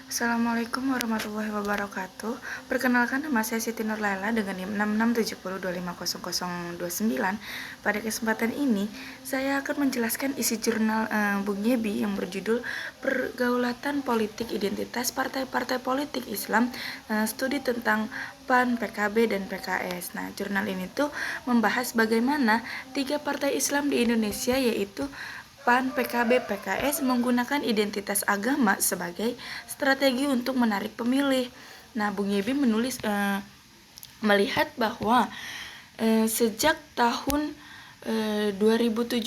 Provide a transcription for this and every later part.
Assalamualaikum warahmatullahi wabarakatuh. Perkenalkan, nama saya Siti Nurlaila dengan NIM 6670250029. Pada kesempatan ini, saya akan menjelaskan isi jurnal Bung Yebi yang berjudul Pergaulatan Politik Identitas Partai-Partai Politik Islam, studi tentang PAN, PKB, dan PKS. Nah, jurnal ini tuh membahas bagaimana tiga partai Islam di Indonesia, yaitu PAN, PKB, PKS menggunakan identitas agama sebagai strategi untuk menarik pemilih. Nah, Bung Yebi menulis melihat bahwa sejak tahun 2017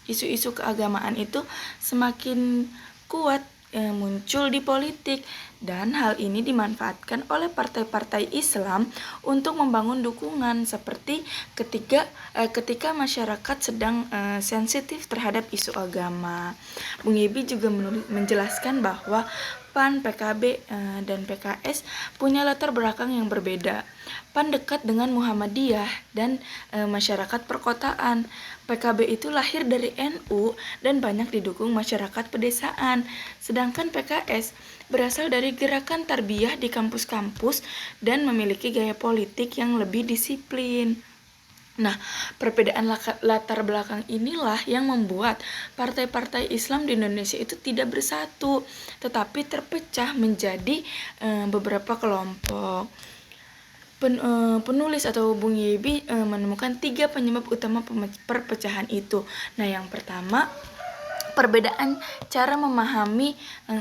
isu-isu keagamaan itu semakin kuat muncul di politik, dan hal ini dimanfaatkan oleh partai-partai Islam untuk membangun dukungan seperti ketika masyarakat sedang sensitif terhadap isu agama. Bung Yebi juga menjelaskan bahwa PAN, PKB, dan PKS punya latar belakang yang berbeda. PAN dekat dengan Muhammadiyah dan masyarakat perkotaan. PKB itu lahir dari NU dan banyak didukung masyarakat pedesaan. Sedangkan PKS berasal dari gerakan tarbiyah di kampus-kampus dan memiliki gaya politik yang lebih disiplin. Nah, perbedaan latar belakang inilah yang membuat partai-partai Islam di Indonesia itu tidak bersatu, tetapi terpecah menjadi beberapa kelompok. Penulis atau Bung Yebi menemukan 3 penyebab utama perpecahan itu. Nah, yang pertama, perbedaan cara memahami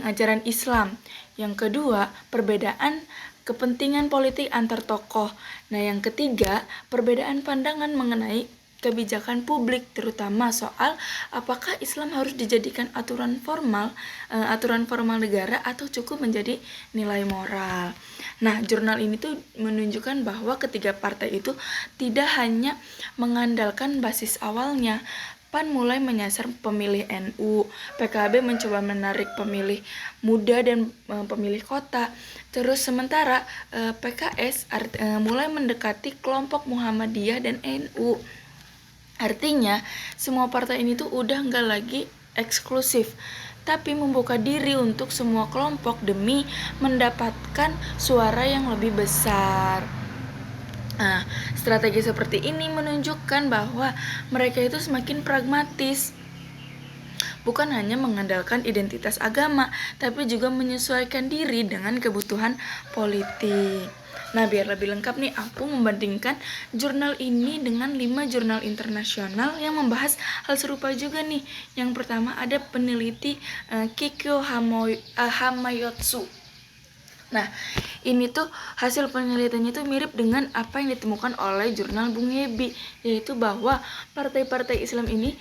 ajaran Islam. Yang kedua, perbedaan kepentingan politik antar tokoh. Nah, yang ketiga, perbedaan pandangan mengenai kebijakan publik, terutama soal apakah Islam harus dijadikan aturan formal negara atau cukup menjadi nilai moral. Nah, jurnal ini tuh menunjukkan bahwa ketiga partai itu tidak hanya mengandalkan basis awalnya. PAN mulai menyasar pemilih NU, PKB mencoba menarik pemilih muda dan pemilih kota. Terus sementara PKS mulai mendekati kelompok Muhammadiyah dan NU. Artinya semua partai ini tuh udah nggak lagi eksklusif, tapi membuka diri untuk semua kelompok demi mendapatkan suara yang lebih besar. Nah, strategi seperti ini menunjukkan bahwa mereka itu semakin pragmatis, bukan hanya mengandalkan identitas agama, tapi juga menyesuaikan diri dengan kebutuhan politik. Nah, biar lebih lengkap nih, aku membandingkan jurnal ini dengan 5 jurnal internasional yang membahas hal serupa juga nih. Yang pertama ada peneliti Kikyo Hamayotsu. Nah, ini tuh hasil penelitiannya tuh mirip dengan apa yang ditemukan oleh jurnal Bung Yebi, yaitu bahwa partai-partai Islam ini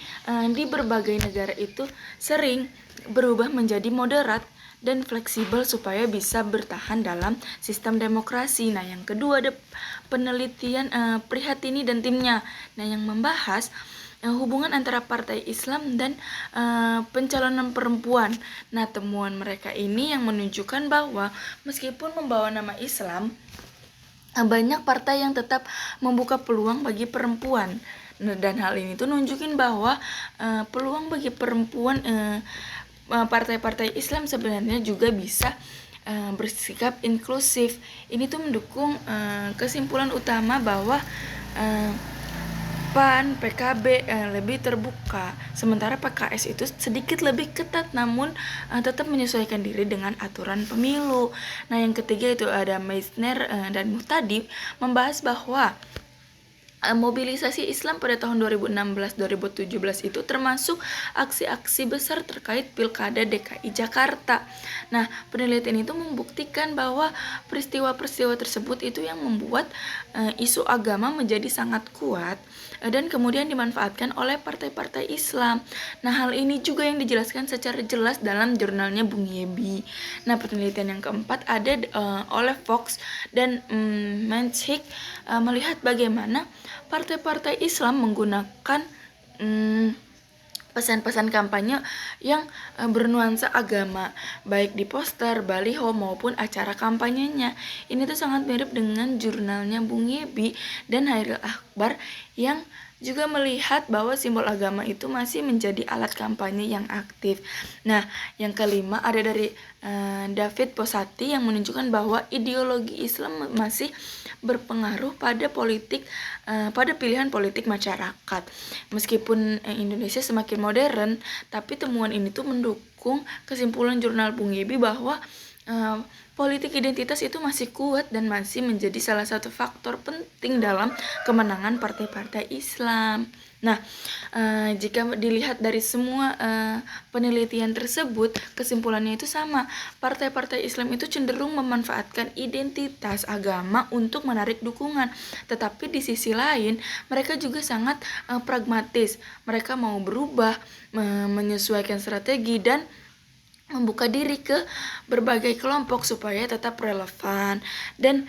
di berbagai negara itu sering berubah menjadi moderat dan fleksibel supaya bisa bertahan dalam sistem demokrasi. Nah, yang kedua ada penelitian Prihatini dan timnya. Nah, yang membahas hubungan antara partai Islam dan pencalonan perempuan. Nah, temuan mereka ini yang menunjukkan bahwa meskipun membawa nama Islam, banyak partai yang tetap membuka peluang bagi perempuan. Nah, dan hal ini tuh nunjukin bahwa peluang bagi perempuan partai-partai Islam sebenarnya juga bisa bersikap inklusif. Ini tuh mendukung kesimpulan utama bahwa PAN, PKB lebih terbuka, sementara PKS itu sedikit lebih ketat namun tetap menyesuaikan diri dengan aturan pemilu. Nah, yang ketiga itu ada Meissner dan Muhtadi membahas bahwa mobilisasi Islam pada tahun 2016-2017 itu termasuk aksi-aksi besar terkait Pilkada DKI Jakarta. Nah, penelitian itu membuktikan bahwa peristiwa-peristiwa tersebut itu yang membuat isu agama menjadi sangat kuat dan kemudian dimanfaatkan oleh partai-partai Islam. Nah, hal ini juga yang dijelaskan secara jelas dalam jurnalnya Bung Yebi. Nah, penelitian yang keempat ada oleh Fox dan Menschik melihat bagaimana partai-partai Islam menggunakan pesan-pesan kampanye yang bernuansa agama, baik di poster, baliho, maupun acara kampanyenya. Ini tuh sangat mirip dengan jurnalnya Bung Yebi dan Hairil Akbar yang juga melihat bahwa simbol agama itu masih menjadi alat kampanye yang aktif. Nah, yang kelima ada dari David Posati yang menunjukkan bahwa ideologi Islam masih berpengaruh pada pada pilihan politik masyarakat. Meskipun Indonesia semakin modern, tapi temuan ini tuh mendukung kesimpulan jurnal Bung Yebi bahwa politik identitas itu masih kuat dan masih menjadi salah satu faktor penting dalam kemenangan partai-partai Islam. Nah, jika dilihat dari semua penelitian tersebut, kesimpulannya itu sama. Partai-partai Islam itu cenderung memanfaatkan identitas agama untuk menarik dukungan. Tetapi di sisi lain, mereka juga sangat pragmatis. Mereka mau berubah, menyesuaikan strategi, dan membuka diri ke berbagai kelompok supaya tetap relevan dan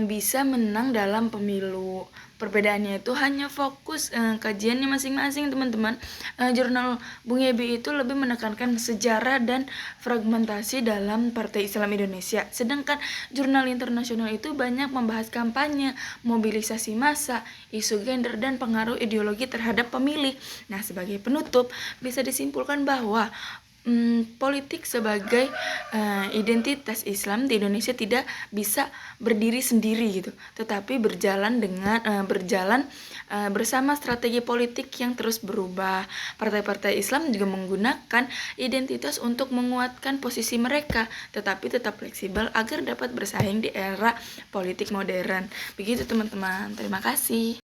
bisa menang dalam pemilu. Perbedaannya itu hanya fokus kajiannya masing-masing, teman-teman. Jurnal Bung Yebi itu lebih menekankan sejarah dan fragmentasi dalam Partai Islam Indonesia, sedangkan jurnal internasional itu banyak membahas kampanye, mobilisasi massa, isu gender, dan pengaruh ideologi terhadap pemilih. Nah, sebagai penutup bisa disimpulkan bahwa politik sebagai identitas Islam di Indonesia tidak bisa berdiri sendiri gitu, tetapi berjalan bersama strategi politik yang terus berubah. Partai-partai Islam juga menggunakan identitas untuk menguatkan posisi mereka, tetapi tetap fleksibel agar dapat bersaing di era politik modern. Begitu teman-teman, terima kasih.